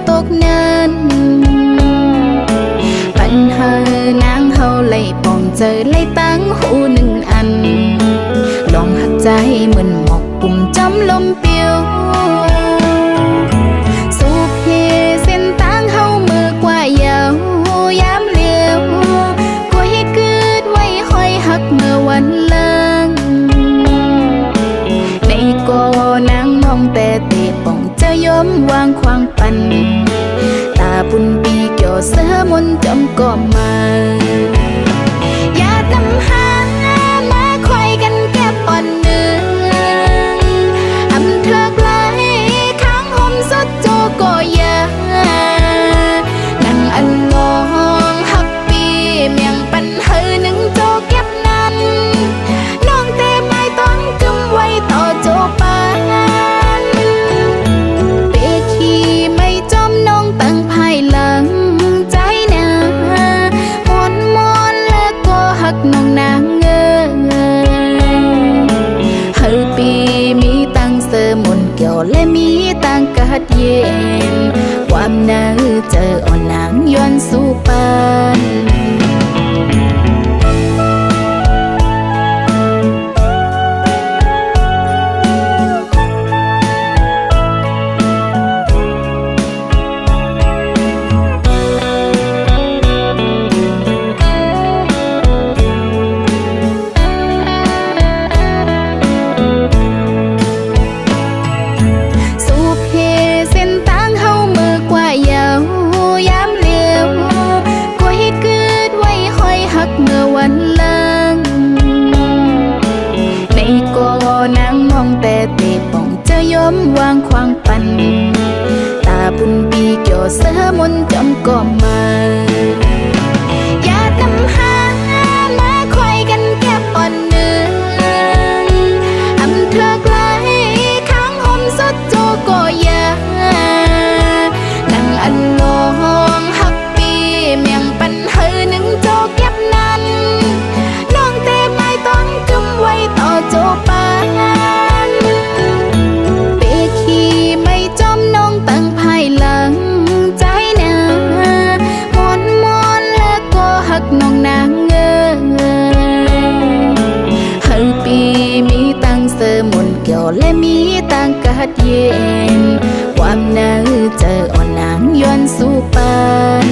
ตกเนินปัญหานางเฮาไล่ปองเจอไล่ตั้งหูหนึ่งอันลองหักใจเหมือนหมอกปุ่มจำลมเปียวสูบเฮเส้นตั้งเฮามือกว่ายาวยามเลี้ยวก็ให้เกิดไว้คอยหักเมื่อวันเลิงในก็นางมองแต่เตะปองเจอยอมวางควางปันตาปุ่นปีเกี่ยวเสือมนจำก็มาอย่านำหามาคอยกันแก้ปอนเนื้ออำเธอไกลข้างหอมสดโจก็ยานั่งอันงองหักปีเมียงปันเฮอหนึ่งโจเก็บนั้นน้องเตไม่ต้องกำไว้ต่อโจปานเปขี้ไม่จอมน้องตั้งภายหลังใจนามอนแล้วก็หักน้องนางเงเฮอปีมีตั้งเสมนเกี่ยวและมีตั้งกัดเย็นความน่าเจออ่อนนางย้อนสู่ปานวางควางปันตาปุ่นปีเกี่ยวเสือมนจำก็มาอย่านำหามาคอยกันแก้ปอนเนื้ออำเธอไกลข้างหอมสดโจก็ยานั่งอันงองหักปีเมียงปันเฮอหนึ่งโจเก็บนั้นน้องเตไม่ต้องกำไว้ต่อโจปานตั้งภายหลังใจนามอนแล้วก็หักน้องนางเงเฮอปีมีตั้งเสมนเกี่ยวและมีตั้งกัดเย็นความน่าเจออ่อนนางย้อนสู่ปาน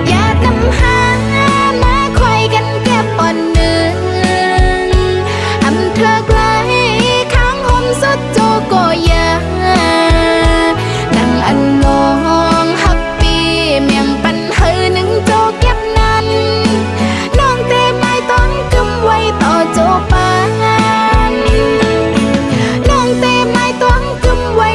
อย่านำหามาคอยกันแก้ปอนเนื้ออำเธอไกลข้างหอมสดโจก็ยาอันงองหักปีเมียงปันเฮอหนึ่งโจเก็บนั้นน้องเตไม่ต้องกำไว้ต่อโจปานน้องเตไม่ต้องกำไว้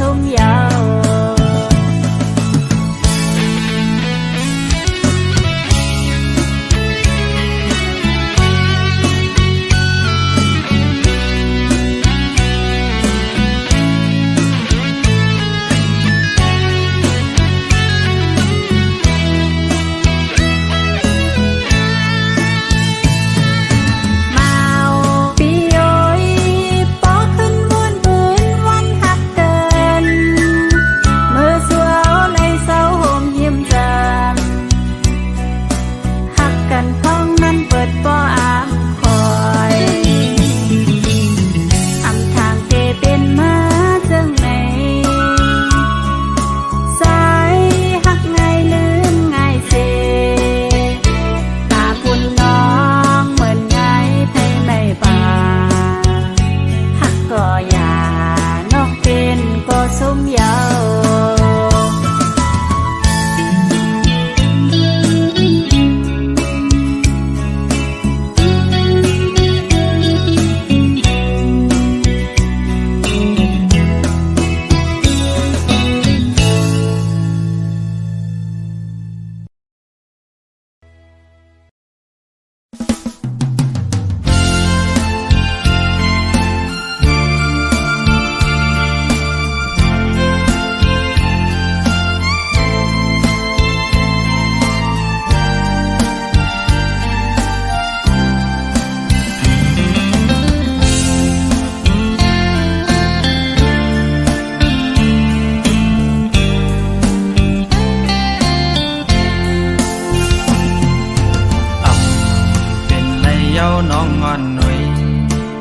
สมเยาน้องงอนหน่อย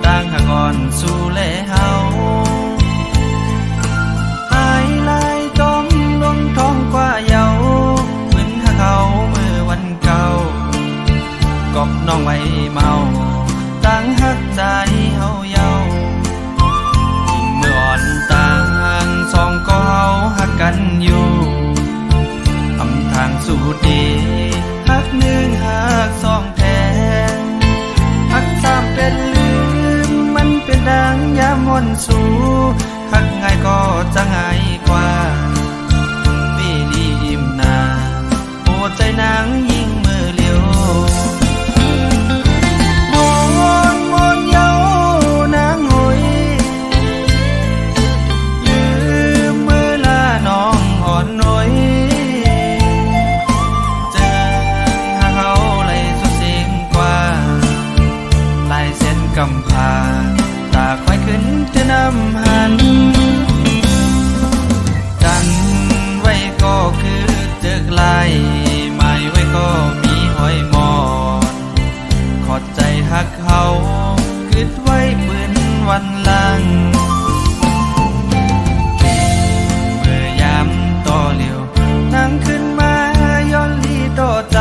ต่างหากอ่อนสู่แลเฮาหายลายจมลงท้องกว่าเยาเหมือนหาเขาเมื่อวันเก่ากอบน้องไว้เมาต่างหักใจเฮาเยาเมื่ออ่อนต่างสองก็เฮาหักกันอยู่ทำทางสู่ดีหักหนึ่งหักสองแท้หักสามเป็นลืมมันเป็นดังยามวนสู่หักง่ายก็จะง่ายกว่าวิลีอิ่มนาโอ้ใจนางยิ่งมือเลี้ยวมอนเยานางหอยยืมมือลาน้องอ่อนหน่อยเจอหาเขาเลยสุดเสียงกว่าลายเส้นกำพาตาค่อยขึ้นจะนำหันจันไว้ก็คือเจอกลายหมายไว้ก็มีห้อยมอนขอดใจหักเขาคิดไว้ปืนวันหลังเมื่อยามต่อเหลียวนั่งขึ้นมาย้อนลีต่อใจ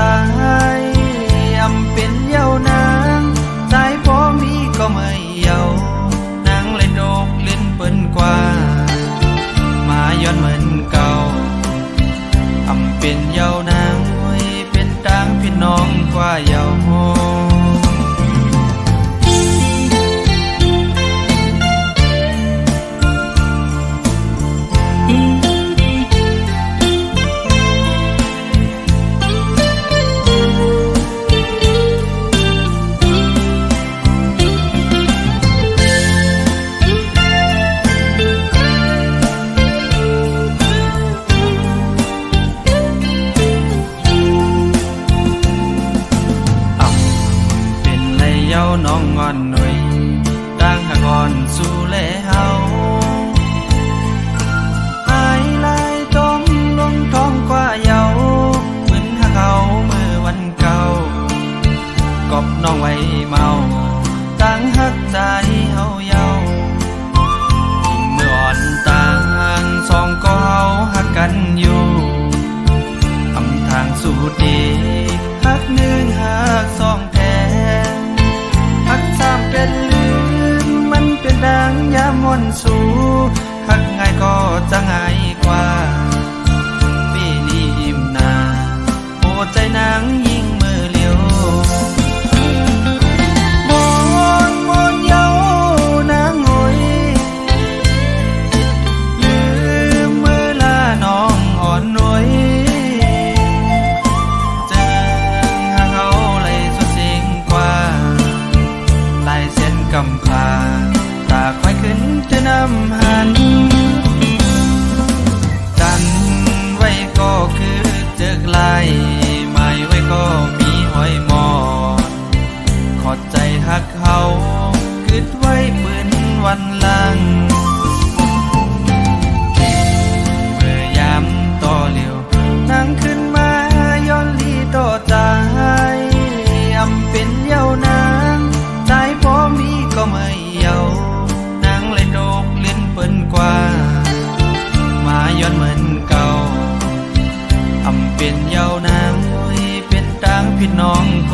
อำเป็นเย้านางใจพอมีก็ไม่เย้านางเลยโดกลิ้นเปิ้นกว่ามาย้อนเหมือนเก่าอำเป็นเย้านางไว้เป็นต่างพี่น้องกว่าเย้าน้องงอนหน่อยต่างหากอ่อนสู่แลเฮาหายลายจมลงท้องกว่าเยาเหมือนหาเขาเมื่อวันเก่ากอบน้องไว้เมาต่างหักใจเฮาเยาเมื่ออ่อนต่างสองก็เฮาหักกันอยู่ทำทางสู่ดีหักหนึ่งหักสองแท้หักสามเป็นลืมมันเป็นดังยามวนสู่หักง่ายก็จะง่ายกว่าปีนี้อิ่มนาโอ้ใจนางยิ่งมือเลี้ยวมอนเยานางหอยลื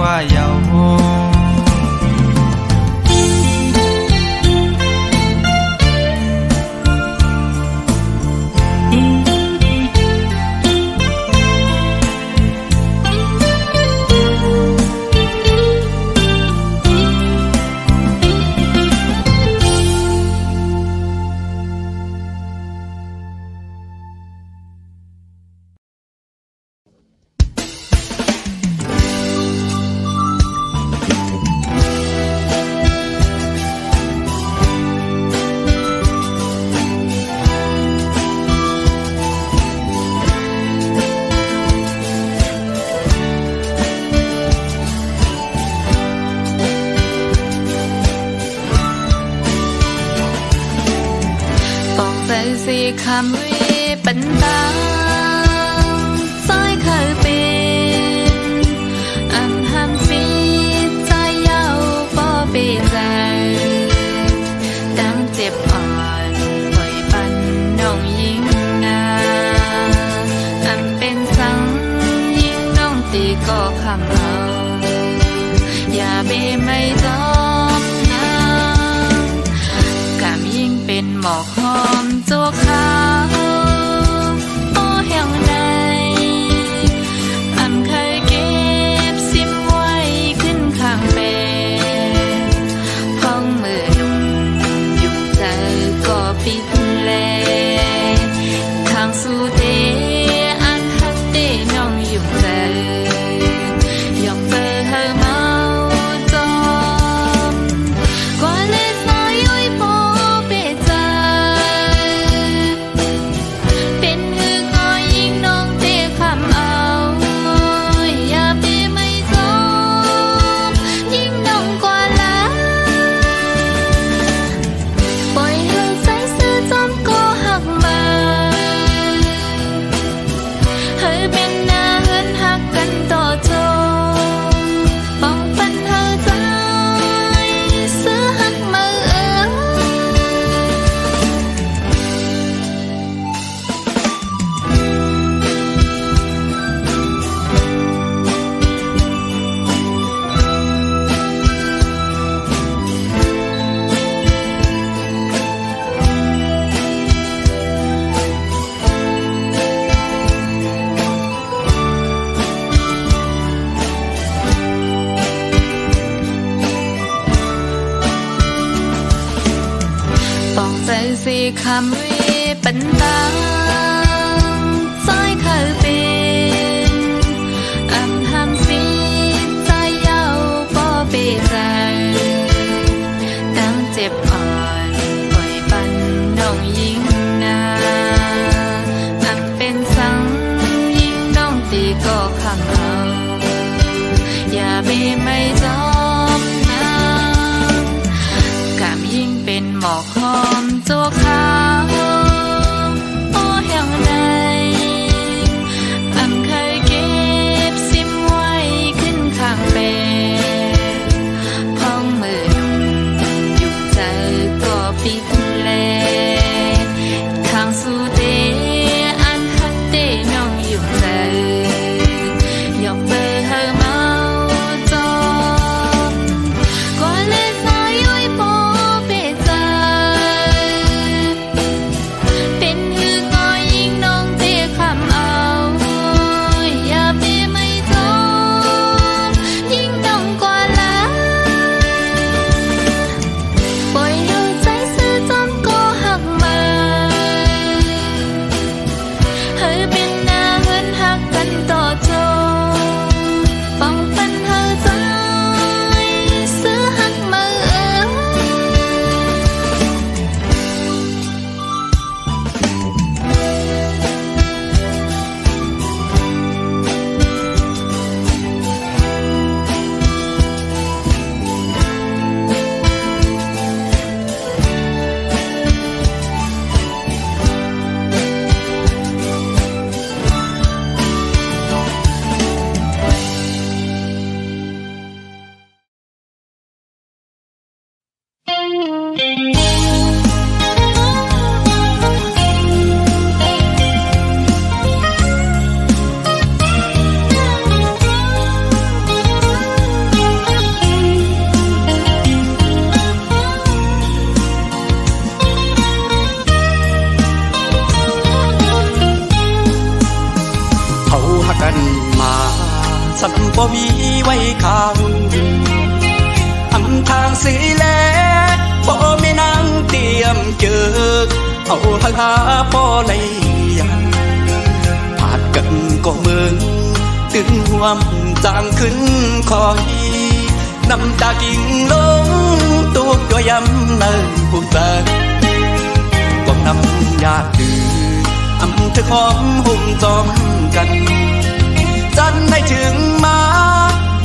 ว่าเยาว์สีคำวิปันตาซอยเคยเป็นอันห้ามฟีใจเย้าบ่เปใจดังเจ็บอ่อนปล่อยปันน้องยิงนาอันเป็นสังยิงน้องตีก็คำเอาอย่าเบไม่จอมน้ำกำยิงเป็นหมอกหอมตัวขาวโอ้แห่งใดอำเคยเก็บซิมไว้ขึ้นข้างเป็นพ้องมือหนุ่มยุ่งใจก็ปิดแลทางสู่เดอันฮักเดน้องยุ่งใจยองเปิดเฮอเมาจอมกว่าเลสน้อยย้อยพอเปใจเป็นหือก็ยิ่งน้องเตะคำเอาอย่าไปไม่จอมยิ่งน้องกว่าละปล่อยให้ใจซื้อจอมก็หักมาให้เป็นหน้าเหินหักกันต่อจนป้องปัญหาใจซื้อหักมาปองใจสีคำวิปันตาซอยเคยเป็นอันห้ามฟีใจเย้าบ่เปใจดังเจ็บอ่อนปล่อยปันน้องยิงนาอันเป็นสังยิงน้องตีก็คำเอาอย่าไปไม่จอมน้ำกำยิงเป็นหมอกหอมตัวขาวโอ้แห่งใดอำเคยเก็บซิมไว้ขึ้นข้างเป็นพ้องมือหนุ่มยุ่งใจก็ปิดแลทางสู่เดอันฮักเดน้องยุ่งใจยองเบอร์เฮอเมาจอมก็เลสน้อยย้อยพอเปใจเป็นหือก็ยิ่งน้องเตะคำเอาอย่าไปไม่จอมยิ่งน้องกว่าละปล่อยให้ใจซื้อจอมก็หักมา กันมาสัมบ่มีไว้ข้างอำทางสีแลพ่อแม่นางเตรียมเจอเอาหักหาพ่อเลยยังผาดกันก็เมืองตึงห่วมจางขึ้นคอยน้ำตากิ่งลงตุกตัวยำเนินผู้ตาก็นำญาติดื้ออำเธอหอมหุ่มจอมกันจันได้ถึงมา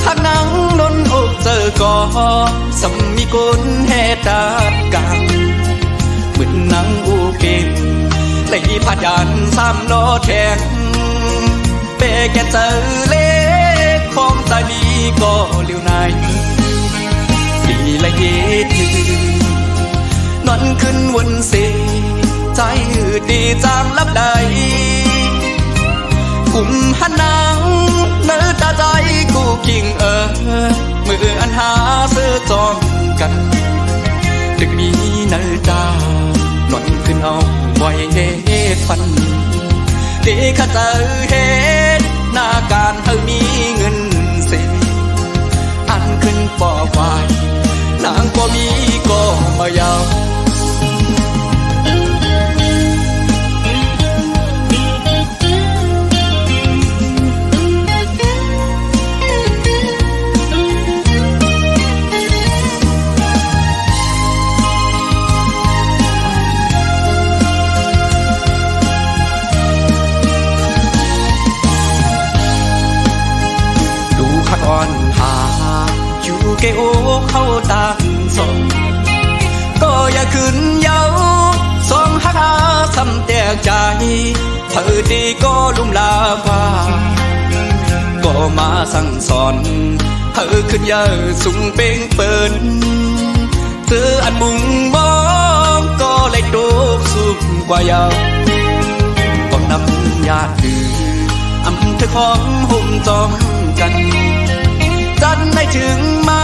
หักนังนนอกเจอก่อสมมีกุลแห่ตากันเหมือนนังอูเก่งเลยพัดยานสามล้อแทงเปแกเจอเล็กของใจมีก็เลี้ยวนายดีละเย็ดนอนขึ้นวนสีใจหืดดีจางลับใดกุมหันนางเนื้อตาใจกูกิ่งมืออันหาเสื้อจอมกันดึกนี้เนื้อตานอนขึ้นเอาไว้เฮ็ดฟันดีข้าเจอเฮ็ดหน้าการเธอมีเงินเสียอันขึ้นปอไว้นางก็มีก็มายาว เกโอเข้าต่างสองก็อย่าขึ้นเย้าสองหักหาสำแตกใจเธอดีก็ลุ่มลาฟ้าก็มาสั่งสอนเธอขึ้นเยอะสูงเป่งเปินเธออันมุงมองก็เลยโดกสุกกว่าเยาก็นำญาติดื้ออำเธอของหุ่มจอมกันจันได้ถึงมา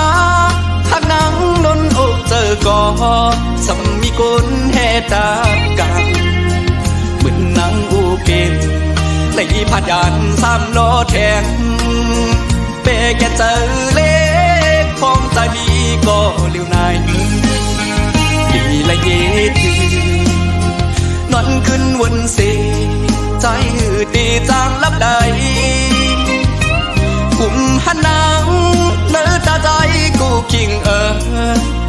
หักนังนนอกเจอก่อสมมีกุลแห่ตากันเหมือนนังอูเก่งเลยพัดยานสามล้อแทงเปแกเจอเล็กของใจมีก็เลี้ยวนายดีละเย็ดนอนขึ้นวนสีใจหืดดีจางลับใดกุมหันนางเนื้อตาใจกูกิ่ง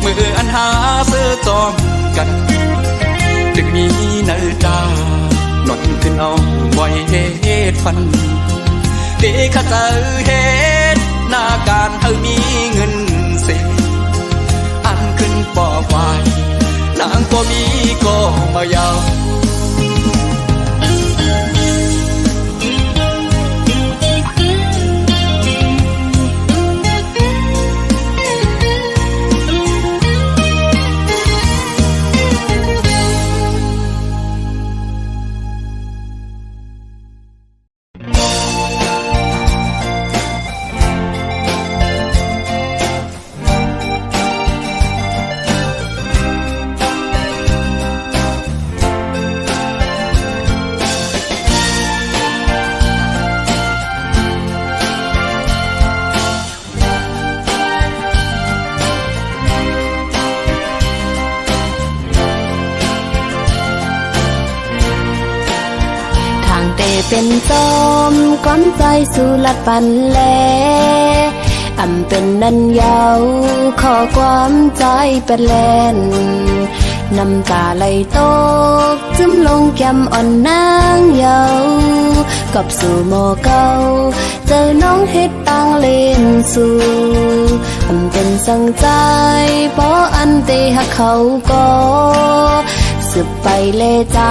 มืออันหาเสื้อจอมกันดึกนี้เนื้อตานอนขึ้นเอาไว้เฮ็ดฟันดีข้าเจอเฮ็ดหน้าการเธอมีเงินเสียอันขึ้นปอไว้นางก็มีก็มายาวเป็นจอมก้อนใจสู่ลัดปันแลอำเป็นนันยาวขอความใจเป็นแลนน้ำตาไหลตกจึมลงแก้มอ่อนนางเยากับสู่โมเก่าเจอน้องเฮ็ดต่างเล่นสู่อำเป็นสังใจเพราะอันเตหักเขาก็สืบไปเลใจ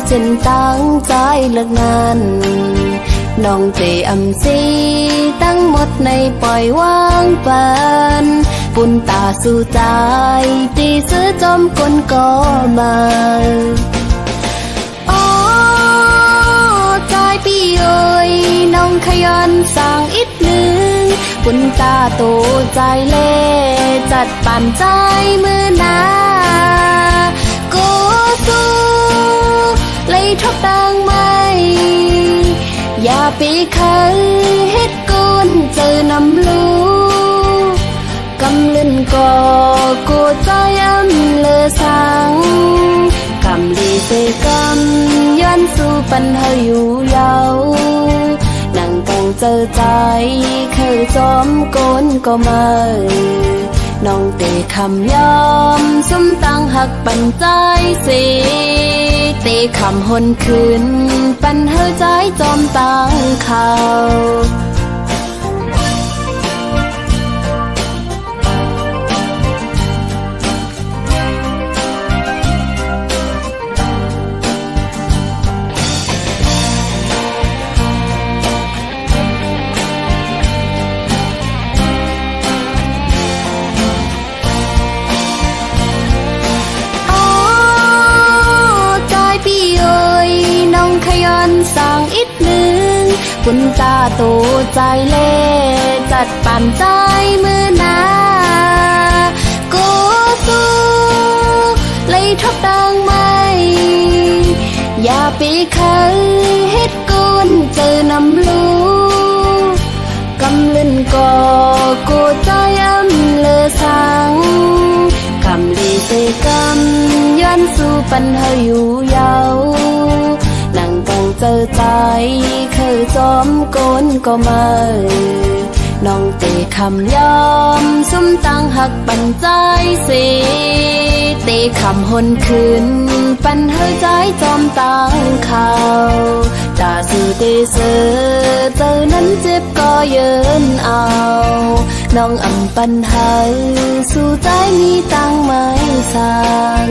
เส้นตั้งใจเลิกงานน้องเตอำซีตั้งหมดในปล่อยวางปันปุ่นตาสู่ใจตีซื้อจอมคนก็มาอ๋อใจพี่เอ๋ยน้องขยันสั่งอีกหนึ่งปุ่นตาโตใจเล่จัดปั่นใจมือนาสู้เลยทบตังไม่อย่า ปีเคยเฮ็ดกูนเจอนำลูกำเล่นก่อกูใจอ้ำเลอสังกำลีเตกำย้อนสู่ปันเฮาอยู่ยาวนั่งกังเจอใจเคยจอมโกนก็มาน้องเตคำยอมซุ่มตั้งหักปันใจสิเตคำหนคืนปันเฮาใจจอมตั้งเขาสั่งอีกหนึ่งคุณตาโตใจเล่จัดปั่นใจมือนาโกสู้เลยทบดังไม่อย่าปีเคยเฮ็ดกุนเจอนำลูกำเล่นก่อกูใจอ้ำเลอสังกำลีเตกำย้อนสู่ปันเฮาอยู่ยาวนั่งกังเจอใจเคยจอมโกนก็มาน้องเตคำยอมซุ่มตั้งหักปันใจสิเตคำหนคืนปันเฮาใจจอมตั้งเขาตาสื่อเตเสือเจอนั้นเจ็บก็เยินเอาน้องอำปันเฮาสู่ใจมีตั้งไม่สั่ง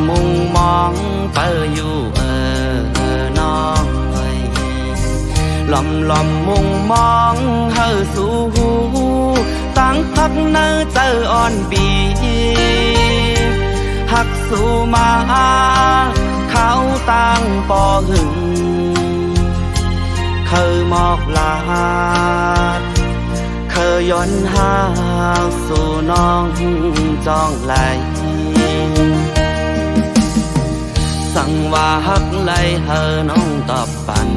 มุงมองเปออยู่น้องเอ้ยลอมมุงมองเฮาสู่หูตั้งพักเนื้อเจออ่อนบีหักสู่มาเขาตั้งปอหึงเคยมอกลาดเคยย้อนหาสู่น้องจองไหลสั่งว่าฮักไหลเฮอน้องตอบปัน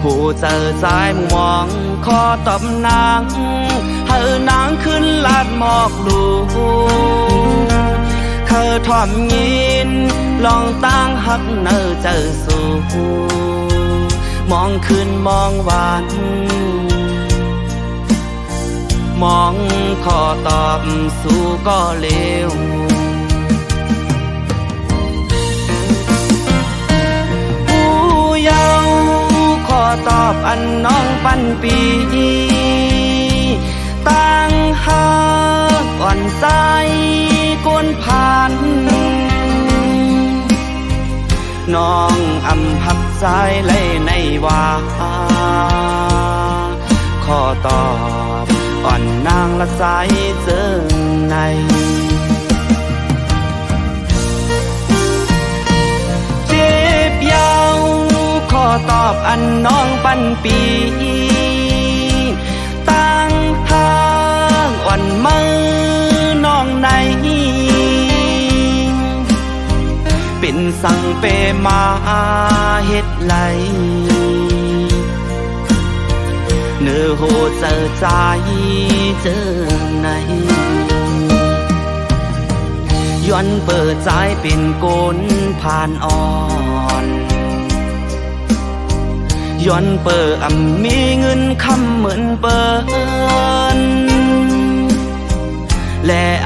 ผู้เจอใจมองขอตอบนางเฮอนางขึ้นลาดหมอกดูเคยทอมยินลองตั้งฮักเนอเจอสู่มองขึ้นมองหวานมองขอตอบสู่ก็เลวขอตอบอันน้องปันปีตั้งหักอ่อนใจกวนผ่านน้องอำพับใจเลยในว่าขอตอบอ่อนนางละใจเจอในเจ็บยาวขอตอบอันน้องปันปีตั้งทางอ่อนมือน้องในเป็นสั่งเปมาเฮ็ดไหลเนื้อโหเจอใจเจอในย้อนเปิดใจเป็นโกนผ่านอ่อนย้อนเปิดมีเงินคำเหมือนเปิ้น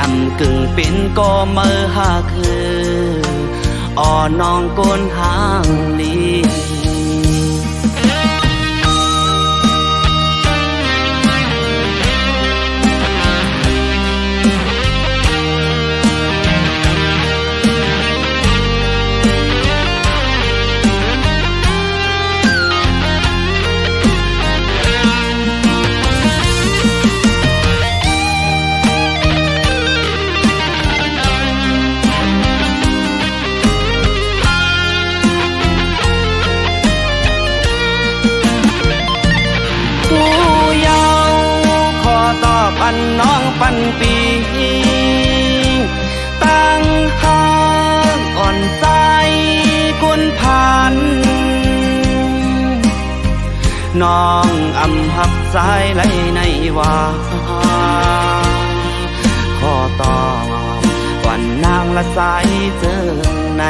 อำกึ่งเป็นก็เมื่อหาคืออ่อนน้องก้นหางลีปันน้องปันปีตั้งหางอ่อนใจกุนพันน้องอำหับสายไหลในว่าขอตอบก่อนนางละสายเจอใน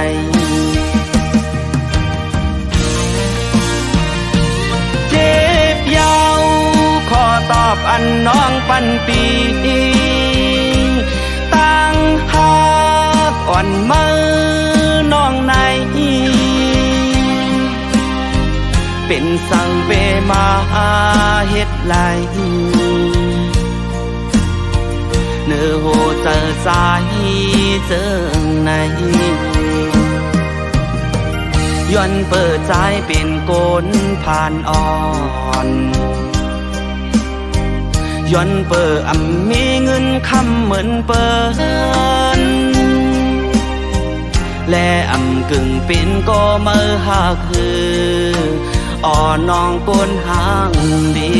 เจ็บยาวขอตอบอันน้องปันปีตั้งหากอ่อนมือน้องในเป็นสั่งเปมาเฮ็ดไหลเนื้อโหเจอสายเจอในย้อนเปิดใจเป็นโกนผ่านอ่อนย้อนเปิดมีเงินคำเหมือนเปินและกึ่งเป็นก็เมื่อหาคืออ่อนน้องก้นหางดี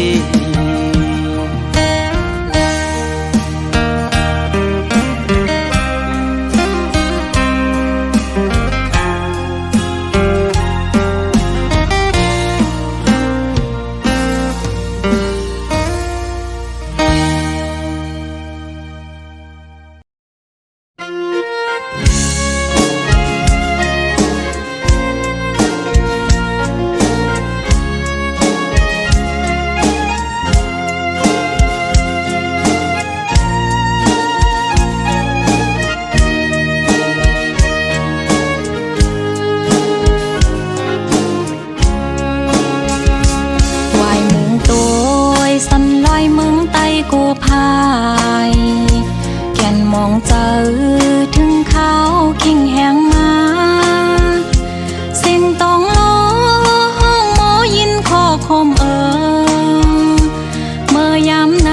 กูพายแก่นมองเจอถึงเขาคิงแหงมาเสียงต้องล้อห้องหมอยินคอคมเมื่อยามไหน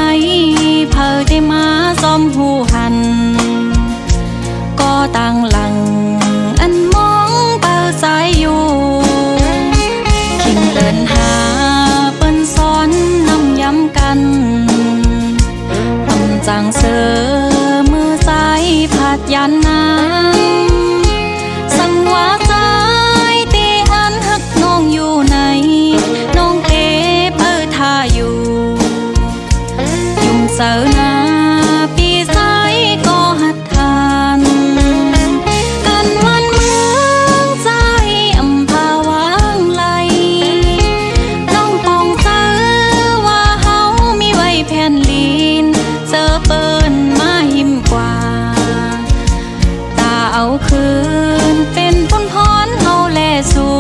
เผอได้มาซ้อมหูหันก็ต่างหลังอันมองเปิดสายอยู่คิงเดินหาเปิ้นซ้อนน้ำย้ำกันจังเสือมือซ้ายผัดยันนางสังวาใจตีอันหักน้องอยู่ไหนน้องเตเปิดท่าอยู่ยุ่งเสือนาปีซ้ายก็หัดทานกันวันเมืองใจอำภาวางไหลน้องปองเสือว่าเฮามีไว้แผ่นลีนเจอเปิ้นมาหิมกว่าตาเอาคืนเป็นพ้นพรเฮาแลสู่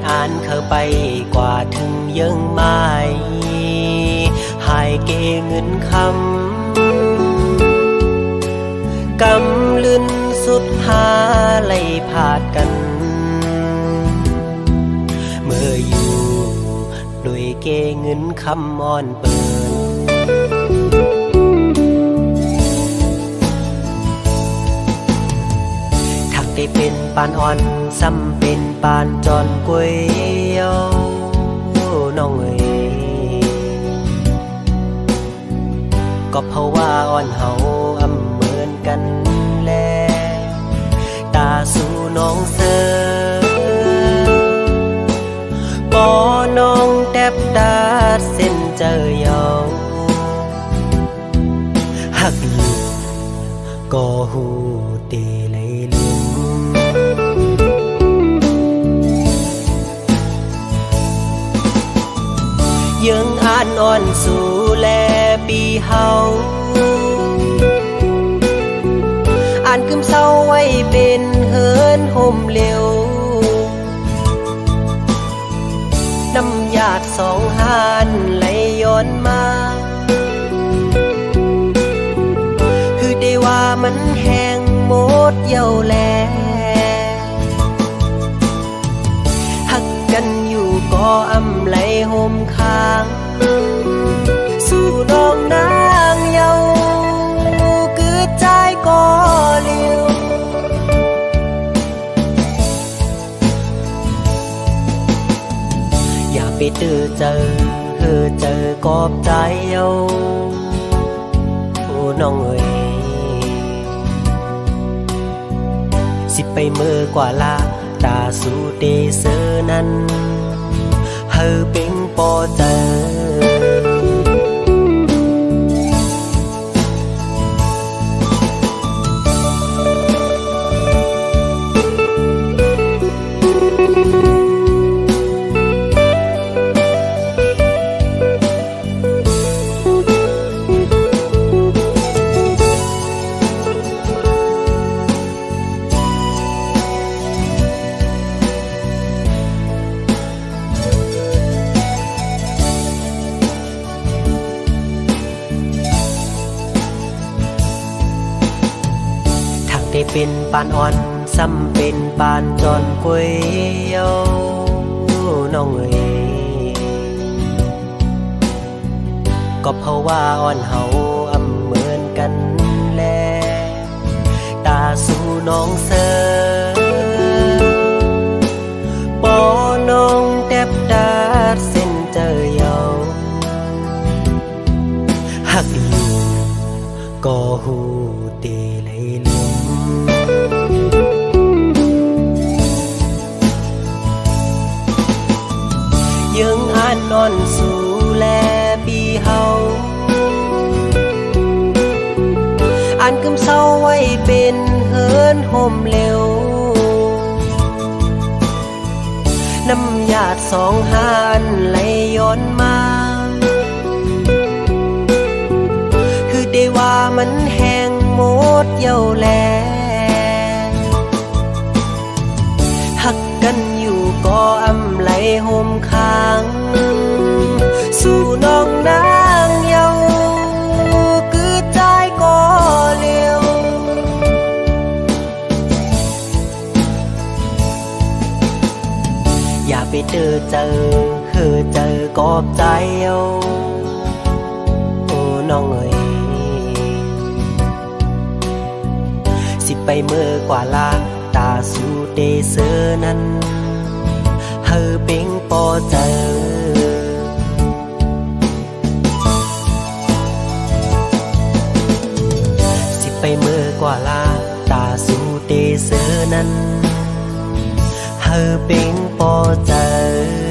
อ่านเข้าไปกว่าถึงยังไม่หายเกเงินคำกำลืนสุดหาไล่ผาดกันเมื่ออยู่ด้วยเกเงินคำอ่อนเปินทักได้เป็นปานอ่อนซ้ำเป็นปานจอนกวยเยาน้องเอ๋ยก็เพราะว่าอ่อนเฮาอำเหมือนกันแลตาสู่น้องเสือปอน้องแทบดาดเส้นเจอยาวหักอยู่ก็หูเตเลยลืมยังอ่านอ่อนสู่แลปีเฮาอ่านคืมเศร้าไว้เป็นเฮินห่มเร็วน้ำหยาดสองหานไหลย้อนมาคือได้ว่ามันแห้งหมดเย้าแลหักกันอยู่ก็อำไหลห่มค้างสู่น้องนางเยาคือใจก็เลี้ยวอย่าไปเจอๆกอบใจเยาโอ้น้องเอ๋ยสิไปเมื่อกว่าลาตาสู่เดเซอนั้นเฮอเป็งปอเจอได้เป็นปานอ่อนซ้ำเป็นปานจอนกวยเยาน้องเอ๋ยก็เพราะว่าอ่อนเฮาอำเหมือนกันแลตาสู่น้องเสือปอน้องแทบดาดเส้นเจอยาหักอยู่ก็หูเตเลยลืมยังอ่านนอนสู่แลปีเฮาอ่านคืมเศร้าไว้เป็นเฮินห่มเร็วน้ำหยาดสองหานไหลย้อนมาคือได้ว่ามันแห้งหมดเย้าแลหักกันอยู่ก็อำไหลห่มค้างสู่น้องนางเยาคือใจก็เลี้ยวอย่าไปเจอกอบใจเอาโอ้น้องเอ๋ยสิไปเมื่อกว่าลาตาสู่เดเซอนั้นเฮอเป็งปอเจอสิไปเมื่อกว่าลาตาสู่เดเซอนั้นเฮอเป็งปอเจอ